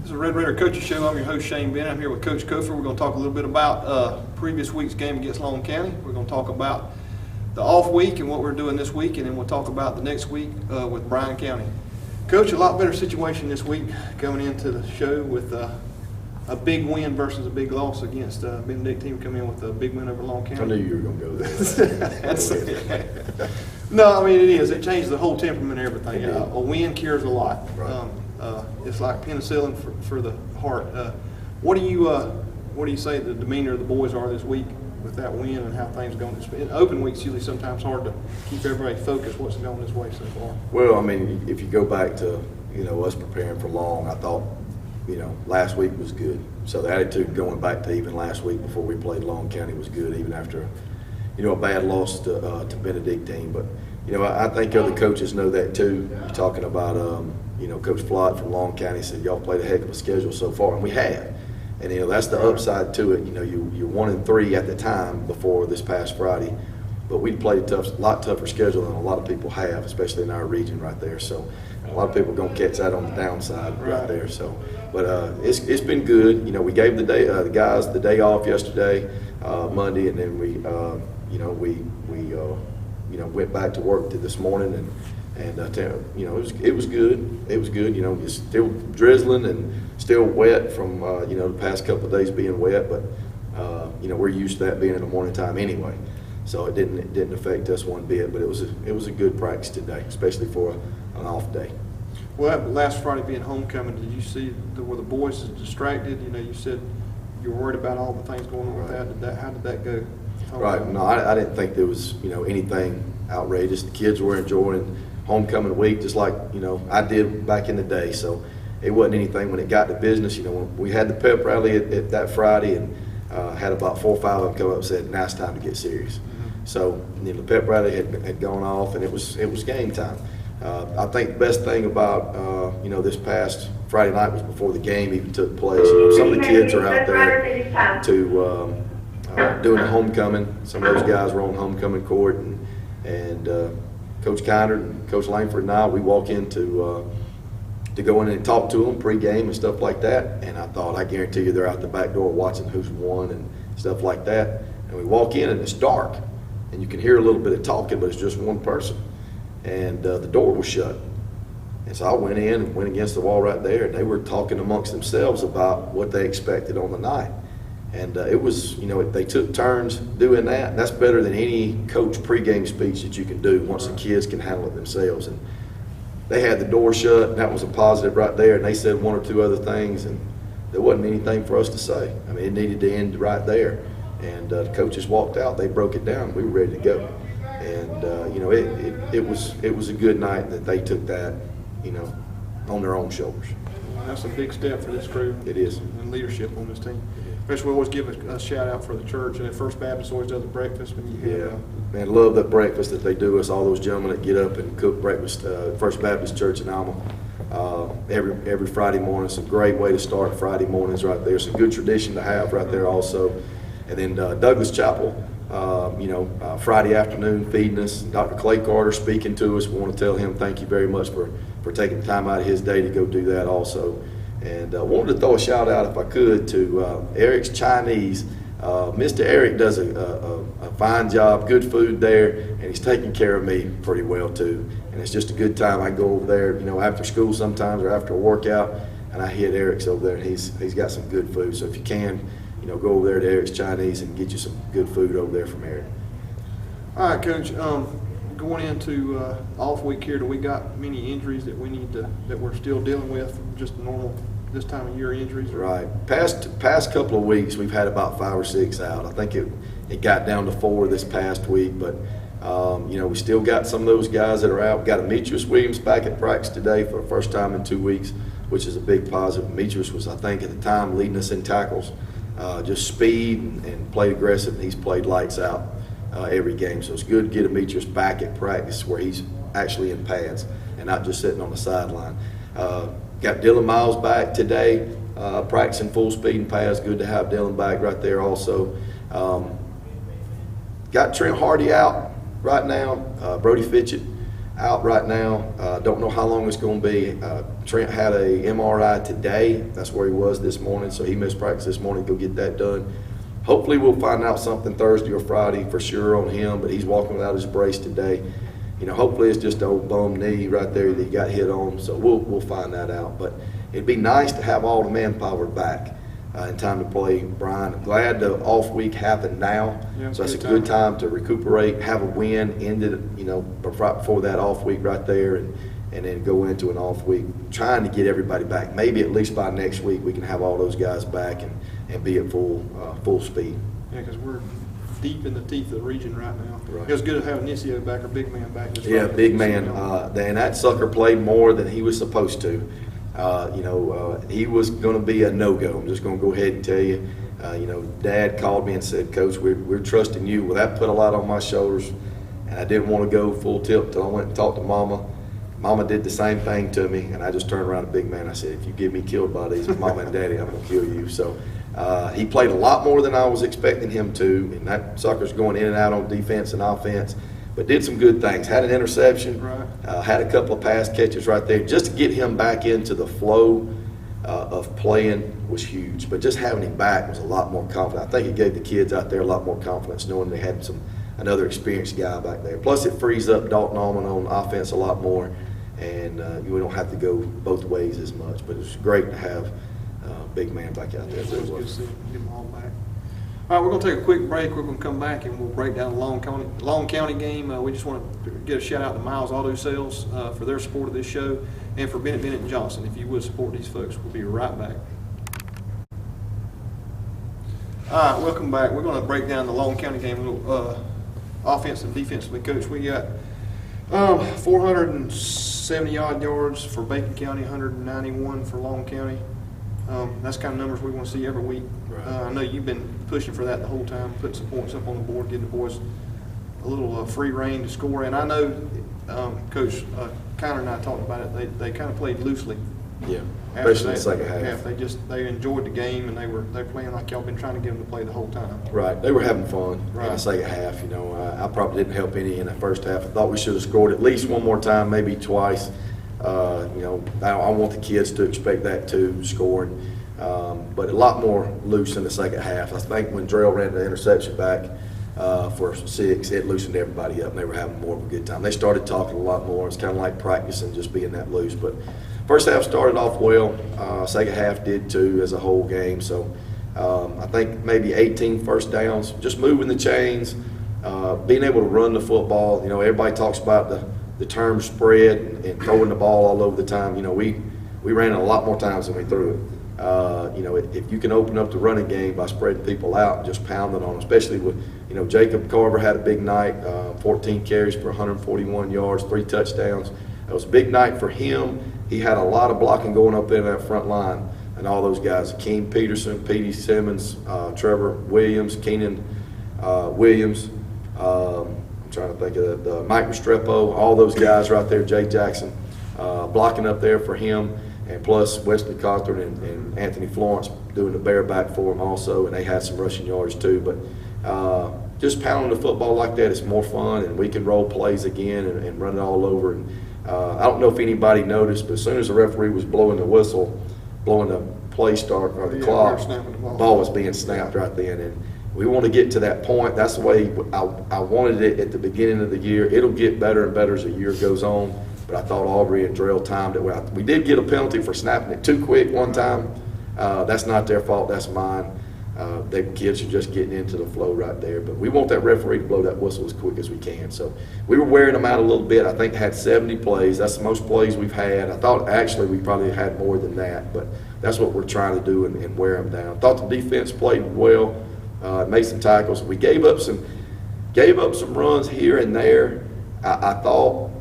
This is a Red Raider Coaches Show. I'm your host, Shane Bennett. I'm here with Coach Cofer. We're going to talk a little bit about previous week's game against Long County. We're going to talk about the off week and what we're doing this week, and then we'll talk about the next week with Bryan County. Coach, a lot better situation this week coming into the show with a big win versus a big loss against Benedictine. Come in with a big win over Long County. I knew you were going to go there. No, I mean, it is. It changes the whole temperament and everything. A win cures a lot. Right. It's like penicillin for the heart. What do you say the demeanor of the boys are this week with that win and how things are going? In open weeks, usually sometimes hard to keep everybody focused. What's going this way so far? Well, I mean, if you go back to us preparing for Long, I thought last week was good. So the attitude going back to even last week before we played Long County was good, even after a bad loss to Benedictine. But I think other coaches know that too. You're talking about Coach Flott from Long County said y'all played a heck of a schedule so far, and we have. And that's the upside to it. You're 1-3 at the time before this past Friday, but we played a lot tougher schedule than a lot of people have, especially in our region right there. So a lot of people are going to catch that on the downside right there. So, but it's been good. We gave the guys the day off yesterday, Monday, and then we went back to work this morning and it was good. It was good. It's still drizzling and still wet from the past couple of days being wet, but we're used to that being in the morning time anyway. So it didn't affect us one bit. But it was a good practice today, especially for an off day. Well, last Friday being homecoming, did you see were the boys distracted? You said you were worried about all the things going on with that. How did that go? Right. No, I didn't think there was anything outrageous. The kids were enjoying homecoming week just like I did back in the day. So it wasn't anything. When it got to business, when we had the pep rally at that Friday and had about 4 or 5 of them come up and said, "Now it's time to get serious." Mm-hmm. So the pep rally had gone off and it was game time. I think the best thing about this past Friday night was before the game even took place. Some of the kids are out there to doing the homecoming. Some of those guys were on homecoming court, and Coach Kinder and Coach Langford and I, we walk in to go in and talk to them pregame and stuff like that. And I thought, I guarantee you they're out the back door watching who's won and stuff like that. And we walk in and it's dark, and you can hear a little bit of talking, but it's just one person. And the door was shut. And so I went in and went against the wall right there, and they were talking amongst themselves about what they expected on the night. And it was, they took turns doing that. And that's better than any coach pregame speech that you can do once the kids can handle it themselves. And they had the door shut, and that was a positive right there. And they said 1 or 2 other things, and there wasn't anything for us to say. I mean, it needed to end right there. And the coaches walked out. They broke it down. We were ready to go. And it was a good night that they took that, on their own shoulders. That's a big step for this crew. It is. And leadership on this team. Especially we always give a shout out for the church, and at First Baptist always does a breakfast. Man, love that breakfast that they do us. All those gentlemen that get up and cook breakfast. First Baptist Church in Alma every Friday morning. It's a great way to start Friday mornings right there. It's a good tradition to have right there also. And then Douglas Chapel, Friday afternoon feeding us. Dr. Clay Carter speaking to us. We want to tell him thank you very much for taking time out of his day to go do that also. And I wanted to throw a shout out, if I could, to Eric's Chinese. Mr. Eric does a fine job, good food there, and he's taking care of me pretty well too. And it's just a good time. I go over there, after school sometimes or after a workout, and I hit Eric's over there, and he's got some good food. So if you can, go over there to Eric's Chinese and get you some good food over there from Eric. All right, Coach. Going into off week here, do we got many injuries that we're still dealing with? Just normal this time of year injuries? Right. Past couple of weeks, we've had about 5 or 6 out. I think it got down to 4 this past week, but we still got some of those guys that are out. We got Demetrius Williams back at practice today for the first time in 2 weeks, which is a big positive. Demetrius was, I think, at the time leading us in tackles, just speed and played aggressive, and he's played lights out every game. So it's good to get Demetrius back at practice where he's actually in pads and not just sitting on the sideline. Got Dylan Miles back today, practicing full speed and pads. Good to have Dylan back right there also. Got Trent Hardy out right now. Brody Fitchett out right now. Don't know how long it's going to be. Trent had a MRI today. That's where he was this morning, so he missed practice this morning to go get that done. Hopefully we'll find out something Thursday or Friday for sure on him, but he's walking without his brace today. Hopefully it's just an old bum knee right there that he got hit on, so we'll find that out. But it'd be nice to have all the manpower back in time to play, Brian. I'm glad the off week happened now, so it's a good time to recuperate, have a win, right before that off week right there, and then go into an off week, trying to get everybody back. Maybe at least by next week we can have all those guys back and be at full speed. Yeah, because we're deep in the teeth of the region right now. Right. It was good to have Inicio back, our big man back. Yeah, big man. And that sucker played more than he was supposed to. He was going to be a no-go. I'm just going to go ahead and tell you. Dad called me and said, Coach, we're trusting you. Well, that put a lot on my shoulders, and I didn't want to go full tilt until I went and talked to Mama. Mama did the same thing to me, and I just turned around to big man. I said, if you get me killed by these Mama and Daddy, I'm going to kill you. So he played a lot more than I was expecting him to, and that sucker's going in and out on defense and offense, but did some good things. Had an interception, right. Had a couple of pass catches right there. Just to get him back into the flow of playing was huge, but just having him back was a lot more confident. I think it gave the kids out there a lot more confidence knowing they had another experienced guy back there. Plus it frees up Dalton Allman on offense a lot more, and we don't have to go both ways as much, but it's great to have big man back out there. It's good to see him, get them all back. All right, we're going to take a quick break. We're going to come back and we'll break down the Long County game. We just want to get a shout out to Miles Auto Sales for their support of this show, and for Bennett & Johnson. If you would support these folks, we'll be right back. All right, welcome back. We're going to break down the Long County game a little offensive and defensively. Coach, we got 470-odd yards for Bacon County, 191 for Long County. That's kind of numbers we want to see every week. Right. I know you've been pushing for that the whole time, putting some points up on the board, getting the boys a little free reign to score. And I know Coach Connor and I talked about it. They kind of played loosely. Yeah, especially in the second half. They enjoyed the game, and they were playing like y'all been trying to get them to play the whole time. Right, they were having fun in the Right. second half. I probably didn't help any in the first half. I thought we should have scored at least one more time, maybe twice. I want the kids to expect that too, scoring. But a lot more loose in the second half. I think when Drell ran the interception back for 6, it loosened everybody up, and they were having more of a good time. They started talking a lot more. It's kind of like practicing, just being that loose. But first half started off well. Second half did too as a whole game. So I think maybe 18 first downs, just moving the chains, being able to run the football. Everybody talks about the term spread and throwing the ball all over the time. We ran it a lot more times than we threw it. If you can open up the running game by spreading people out and just pounding on them, especially with, Jacob Carver had a big night, 14 carries for 141 yards, 3 touchdowns. It was a big night for him. He had a lot of blocking going up in that front line, and all those guys, Keem Peterson, Petey Simmons, Trevor Williams, Keenan Williams, I'm trying to think of the Mike Restrepo, all those guys right there, Jay Jackson, blocking up there for him. And plus Wesley Cawthorn and Anthony Florence doing the bareback for him also, and they had some rushing yards too. But just pounding the football like that is more fun, and we can roll plays again and run it all over. And I don't know if anybody noticed, but as soon as the referee was blowing the whistle, blowing the play start or the clock, the ball was being snapped right then. And we want to get to that point. That's the way I wanted it at the beginning of the year. It'll get better and better as the year goes on. But I thought Aubrey and Drell timed it well. We did get a penalty for snapping it too quick one time. That's not their fault. That's mine. The kids are just getting into the flow right there. But we want that referee to blow that whistle as quick as we can. So we were wearing them out a little bit. I think had 70 plays. That's the most plays we've had. I thought actually we probably had more than that. But that's what we're trying to do and wear them down. I thought the defense played well, made some tackles. We gave up some runs here and there. I thought,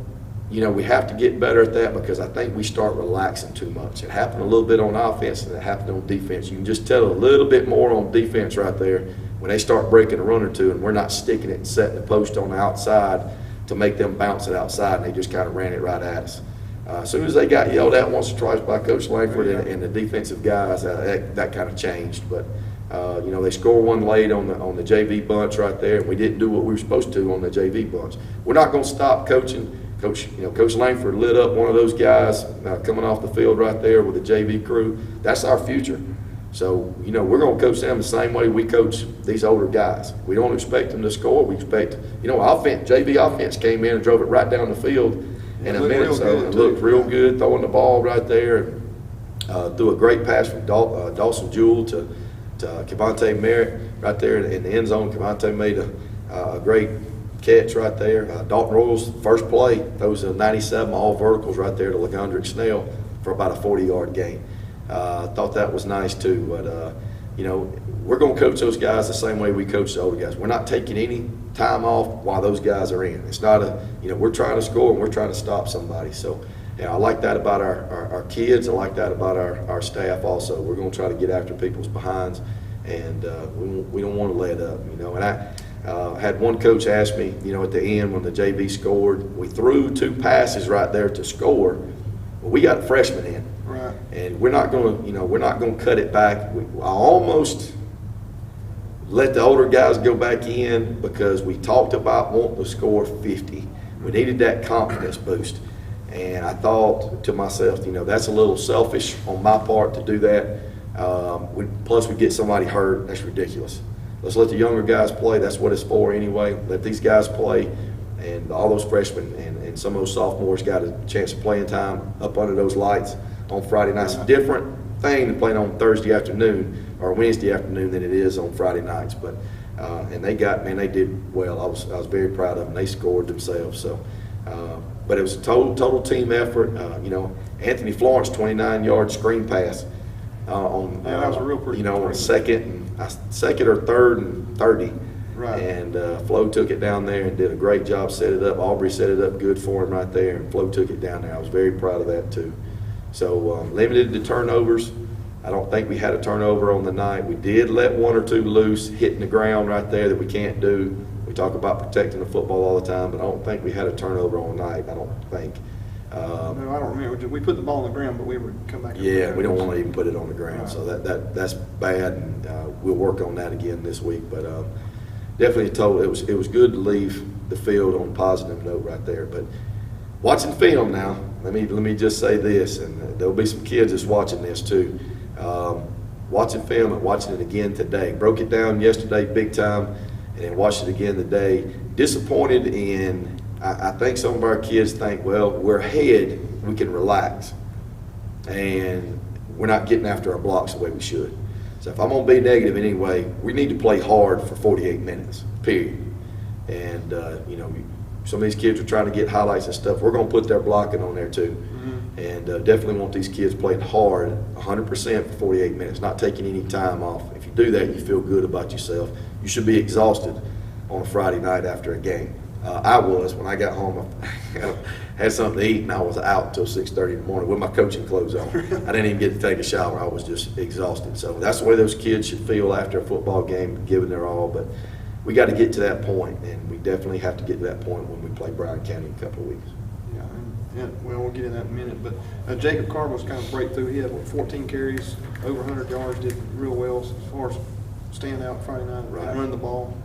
we have to get better at that because I think we start relaxing too much. It happened a little bit on offense and it happened on defense. You can just tell a little bit more on defense right there when they start breaking a run or two and we're not sticking it and setting the post on the outside to make them bounce it outside, and they just kind of ran it right at us. As soon as they got yelled at once or twice by Coach Langford and the defensive guys, that kind of changed. But they scored one late on the JV bunch right there, and we didn't do what we were supposed to on the JV bunch. We're not going to stop coaching Coach Langford lit up one of those guys coming off the field right there with the JV crew. That's our future. So, we're going to coach them the same way we coach these older guys. We don't expect them to score. We expect, JV offense came in and drove it right down the field in a minute. So it looked real good, throwing the ball right there. Threw a great pass from Dawson Jewell to Kevontae Merritt right there in the end zone. Kevontae made a great catch right there. Dalton Royals, first play, throws a 97 all verticals right there to LaGundrick Snell for about a 40-yard gain. Thought that was nice too, but we're going to coach those guys the same way we coach the older guys. We're not taking any time off while those guys are in. It's not we're trying to score and we're trying to stop somebody. So, I like that about our kids. I like that about our staff also. We're going to try to get after people's behinds, and we don't want to let up, And I had one coach ask me, at the end when the JV scored, we threw 2 passes right there to score, but we got freshmen in. Right. And we're not going to cut it back. I almost let the older guys go back in because we talked about wanting to score 50. We needed that confidence boost. And I thought to myself, that's a little selfish on my part to do that. Plus we get somebody hurt. That's ridiculous. Let's let the younger guys play. That's what it's for anyway. Let these guys play. And all those freshmen and some of those sophomores got a chance of playing time up under those lights on Friday night. It's a different thing than playing on Thursday afternoon or Wednesday afternoon than it is on Friday nights. But and they did well. I was very proud of them. They scored themselves. So, but it was a total team effort. Anthony Florence 29-yard screen pass on that was a real pretty on second or third and 30. Right. And Flo took it down there and did a great job, set it up. Aubrey set it up good for him right there, and Flo took it down there. I was very proud of that too. So limited to turnovers. I don't think we had a turnover on the night. We did let 1 or 2 loose, hitting the ground right there that we can't do. We talk about protecting the football all the time, but I don't think we had a turnover on the night. I don't think. No, I don't remember. We put the ball on the ground, but we would come back. Yeah, we don't want to even put it on the ground, right. So that's bad, and we'll work on that again this week. But definitely it was good to leave the field on a positive note right there. But watching film now, let me just say this, and there'll be some kids that's watching this too. Watching film and watching it again today. Broke it down yesterday big time, and then watched it again today. Disappointed in. I think some of our kids think, well, we're ahead, we can relax, and we're not getting after our blocks the way we should. So if I'm going to be negative anyway, we need to play hard for 48 minutes, period. And, some of these kids are trying to get highlights and stuff. We're going to put their blocking on there too. Mm-hmm. And definitely want these kids playing hard 100% for 48 minutes, not taking any time off. If you do that, you feel good about yourself. You should be exhausted on a Friday night after a game. I was. When I got home, I had something to eat, and I was out until 6:30 in the morning with my coaching clothes on. I didn't even get to take a shower. I was just exhausted. So that's the way those kids should feel after a football game, giving their all. But we got to get to that point, and we definitely have to get to that point when we play Bryan County in a couple of weeks. Yeah, well, we'll get in that in a minute. But Jacob Carr was kind of breakthrough. He had 14 carries, over 100 yards, did real well as far as stand out Friday night, right. And run the ball.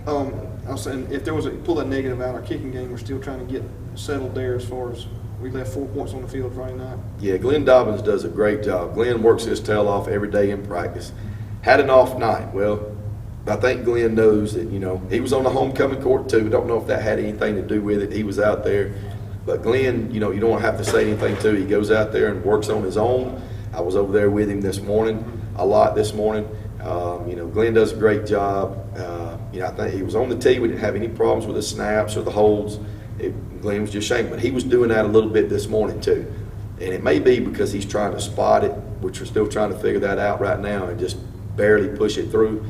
I was saying, if there was pull that negative out, our kicking game, we're still trying to get settled there as far as we left 4 points on the field Friday night. Yeah, Glenn Dobbins does a great job. Glenn works his tail off every day in practice. Had an off night. Well, I think Glenn knows that, he was on the homecoming court too. Don't know if that had anything to do with it. He was out there. But Glenn, you don't have to say anything to. He goes out there and works on his own. I was over there with him this morning, a lot this morning. Glenn does a great job. I think he was on the tee. We didn't have any problems with the snaps or the holds. Glenn was just shaking, but he was doing that a little bit this morning too. And it may be because he's trying to spot it, which we're still trying to figure that out right now, and just barely push it through.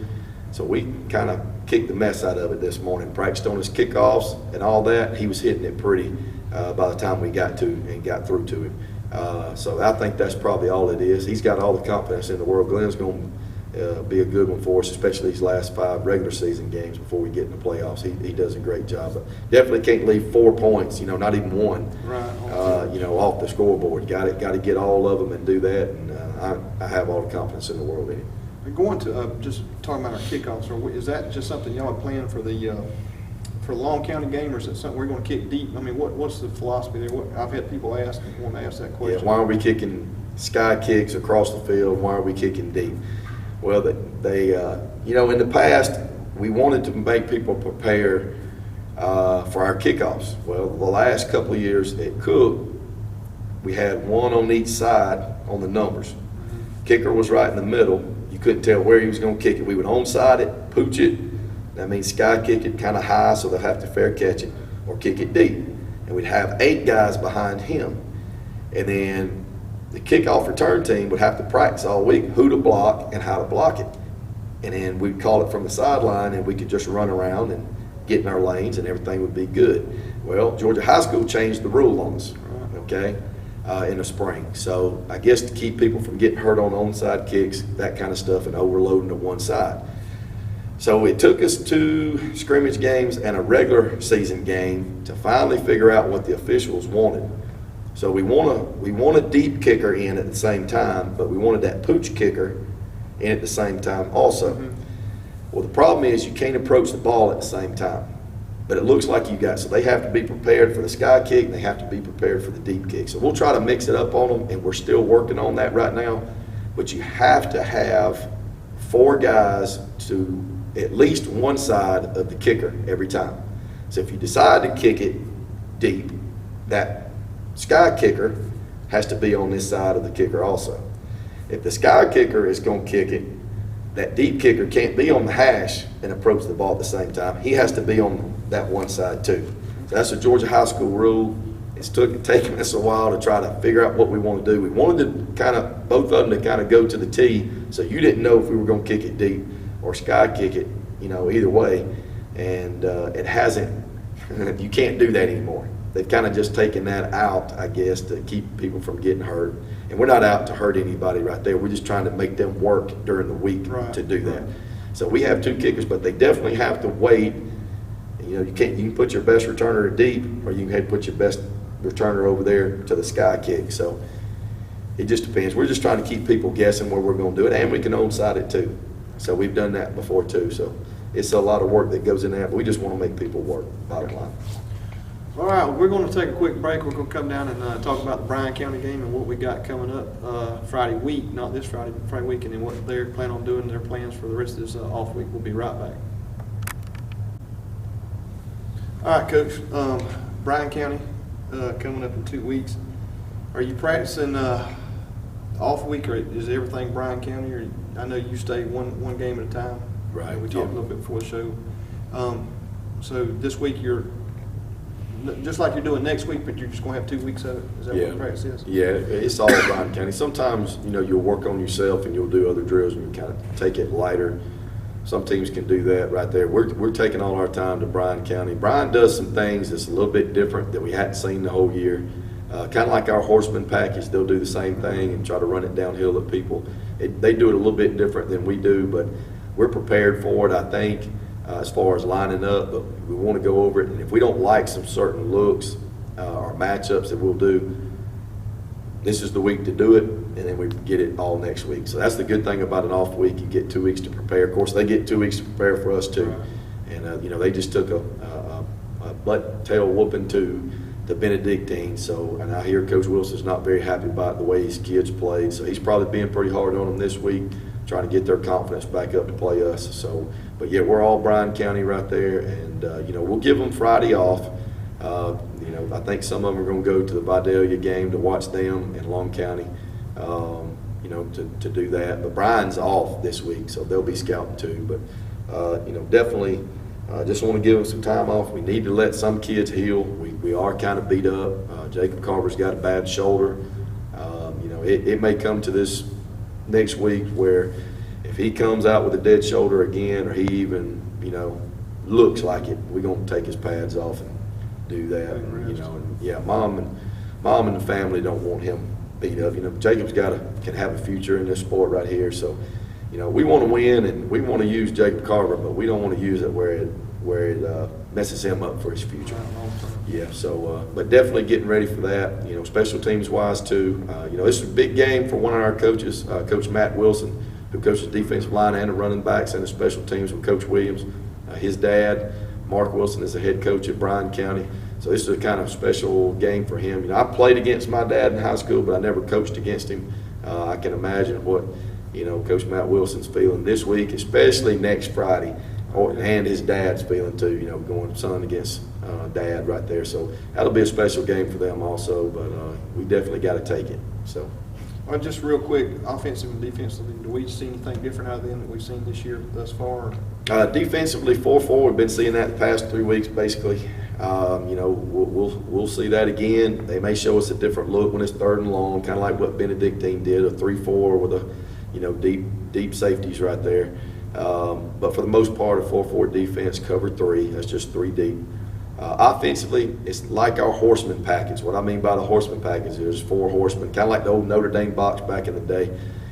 So we kind of kicked the mess out of it this morning. Practiced on his kickoffs and all that. He was hitting it pretty by the time we got through to him. So I think that's probably all it is. He's got all the confidence in the world. Glenn's going to be a good one for us, especially these last 5 regular season games before we get in the playoffs. He does a great job, but definitely can't leave 4 points, not even one, right. Off the scoreboard. Got to get all of them and do that, and I have all the confidence in the world in him. Going to just talking about our kickoffs, is that just something y'all are planning for the for the Long County game, or is it something we're going to kick deep? I mean, what's the philosophy there? I've had people want to ask that question. Yeah, why are we kicking sky kicks across the field? Why are we kicking deep? Well, they in the past, we wanted to make people prepare for our kickoffs. Well, the last couple of years at Cook, we had one on each side on the numbers. Kicker was right in the middle. You couldn't tell where he was going to kick it. We would onside it, pooch it. That means sky kick it kind of high so they'll have to fair catch it, or kick it deep. And we'd have 8 guys behind him. And then the kickoff return team would have to practice all week who to block and how to block it. And then we'd call it from the sideline, and we could just run around and get in our lanes, and everything would be good. Well, Georgia High School changed the rule on us, okay, in the spring. So I guess to keep people from getting hurt on onside kicks, that kind of stuff, and overloading to one side. So it took us 2 scrimmage games and a regular season game to finally figure out what the officials wanted. So we want a deep kicker in at the same time, but we wanted that pooch kicker in at the same time also. Mm-hmm. Well, the problem is you can't approach the ball at the same time, but it looks like you got, so they have to be prepared for the sky kick and they have to be prepared for the deep kick. So we'll try to mix it up on them, and we're still working on that right now, but you have to have 4 guys to at least one side of the kicker every time. So if you decide to kick it deep, that sky kicker has to be on this side of the kicker also. If the sky kicker is going to kick it, that deep kicker can't be on the hash and approach the ball at the same time. He has to be on that one side too. So that's a Georgia High School rule. It's taken us a while to try to figure out what we want to do. We wanted to both of them to kind of go to the tee, so you didn't know if we were going to kick it deep or sky kick it, either way. And it hasn't, you can't do that anymore. They've kind of just taken that out, I guess, to keep people from getting hurt. And we're not out to hurt anybody right there. We're just trying to make them work during the week to do that. So we have 2 kickers, but they definitely have to wait. You can put your best returner deep, or you can put your best returner over there to the sky kick. So it just depends. We're just trying to keep people guessing where we're going to do it, and we can onside it too. So we've done that before too. So it's a lot of work that goes in there, but we just want to make people work, bottom line. All right, we're going to take a quick break. We're going to come down and talk about the Bryan County game and what we got coming up Friday week, not this Friday, but Friday week, and then what they're planning on doing, their plans for the rest of this off week. We'll be right back. All right, Coach, Bryan County coming up in 2 weeks. Are you practicing off week, or is everything Bryan County? Or I know you stay one game at a time. Right. We talked a little bit before the show. So this week you're just like you're doing next week, but you're just going to have 2 weeks of it. Is that what the practice is? Yeah, it's all Bryan County. Sometimes, you'll work on yourself and you'll do other drills and you kind of take it lighter. Some teams can do that right there. We're taking all our time to Bryan County. Bryan does some things that's a little bit different that we hadn't seen the whole year. Kind of like our horseman package, they'll do the same thing and try to run it downhill at people. They do it a little bit different than we do, but we're prepared for it, I think. As far as lining up, but we want to go over it. And if we don't like some certain looks or matchups that we'll do, this is the week to do it, and then we get it all next week. So that's the good thing about an off week. You get 2 weeks to prepare. Of course, they get 2 weeks to prepare for us too. Right. And they just took a butt tail whooping to the Benedictine. So, and I hear Coach Wilson's not very happy about the way his kids played. So he's probably being pretty hard on them this week, trying to get their confidence back up to play us. So, but yeah, we're all Bryan County right there, and we'll give them Friday off. I think some of them are going to go to the Vidalia game to watch them in Long County, to do that. But Bryan's off this week, so they'll be scouting too. But definitely just want to give them some time off. We need to let some kids heal. We are kind of beat up. Jacob Carver's got a bad shoulder. It may come to this next week where if he comes out with a dead shoulder again, or he even, looks like it, we're going to take his pads off and do that. And, mom and the family don't want him beat up. Jacob's can have a future in this sport right here. So, we want to win, and we want to use Jacob Carver, but we don't want to use it where it messes him up for his future. Yeah. So, but definitely getting ready for that. Special teams wise too. This is a big game for one of our coaches, Coach Matt Wilson, who coaches defensive line and the running backs and the special teams with Coach Williams. His dad, Mark Wilson is the head coach at Bryan County. So this is a kind of special game for him. You know, I played against my dad in high school, but I never coached against him. I can imagine what, you know, Coach Matt Wilson's feeling this week, especially next Friday, and his dad's feeling too, you know, going son against dad right there. So that'll be a special game for them also, but we definitely got to take it. So. Well, just real quick, offensively and defensively, do we see anything different out of them that we've seen this year thus far? Defensively, 4-4. We've been seeing that the past 3 weeks, basically. You know, we'll see that again. They may show us a different look when it's 3rd and long, kind of like what Benedictine did, a 3-4 with a, you know, deep safeties right there. But for the most part, a 4-4 defense, cover 3. That's just 3 deep. Offensively, it's like our horseman package. What I mean by the horseman package is 4 horsemen, kind of like the old Notre Dame box back in the day.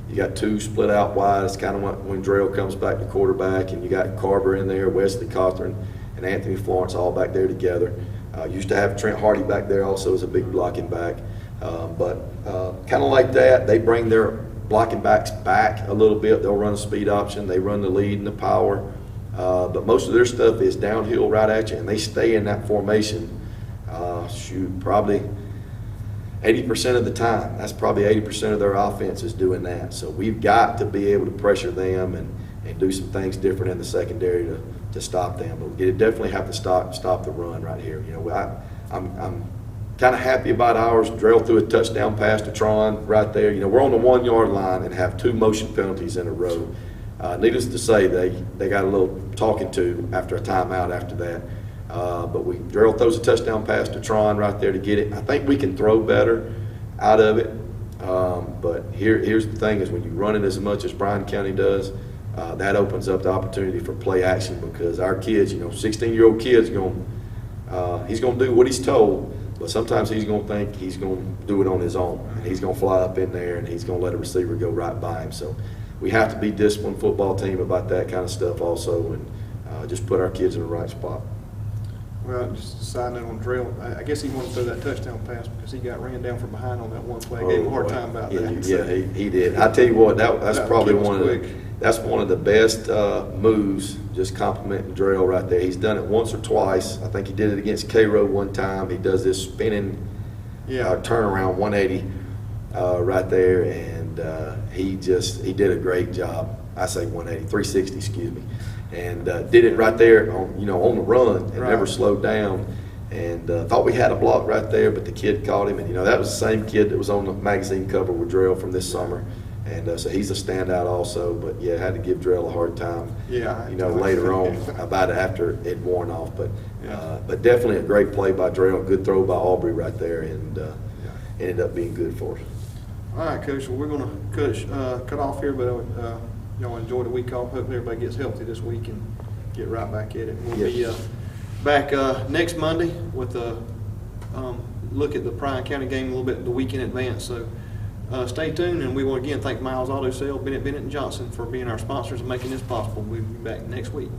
You got 2 split out wide. It's kind of when Drell comes back to quarterback, and you got Carver in there, Wesley Cothran, and Anthony Florence all back there together. Used to have Trent Hardy back there also as a big blocking back. But kind of like that, they bring their blocking backs back a little bit. They'll run a speed option. They run the lead and the power. But most of their stuff is downhill right at you, and they stay in that formation, probably 80% of the time. That's probably 80% of their offense is doing that. So we've got to be able to pressure them and do some things different in the secondary to stop them. But we definitely have to stop the run right here. You know, I'm kind of happy about ours. Drell threw a touchdown pass to Tron right there. You know, we're on the 1 yard line and have 2 motion penalties in a row. Needless to say, they got a little talking to after a timeout after that. But Drell throws a touchdown pass to Tron right there to get it. I think we can throw better out of it. But here's the thing is when you run it as much as Bryan County does, that opens up the opportunity for play action because our kids, you know, 16-year-old kid's he's going to do what he's told, but sometimes he's going to think he's going to do it on his own. And he's going to fly up in there and he's going to let a receiver go right by him. So we have to be disciplined football team about that kind of stuff also and just put our kids in the right spot. Well, just a side note on Drell, I guess he wanted to throw that touchdown pass because he got ran down from behind on that one play. Gave him a hard time about that. Yeah, he did. I tell you what, that's probably one of the best moves, just complimenting Drell right there. He's done it once or twice. I think he did it against Cairo one time. He does this spinning turnaround 180 right there, and he did a great job. I say 180, 360, excuse me. And did it right there on the run and never slowed down. And thought we had a block right there, but the kid caught him. And, that was the same kid that was on the magazine cover with Drell from this summer. And so he's a standout also. But, yeah, had to give Drell a hard time, later on about it after it worn off. But definitely a great play by Drell, good throw by Aubrey right there, and ended up being good for us. All right, Coach. Well, we're going to cut off here, but y'all enjoy the week off. Hopefully everybody gets healthy this week and get right back at it. We'll be back next Monday with a look at the Bryan County game a little bit the week in advance. So stay tuned, and we want to again thank Miles Auto Sale, Bennett and Johnson for being our sponsors and making this possible. We'll be back next week.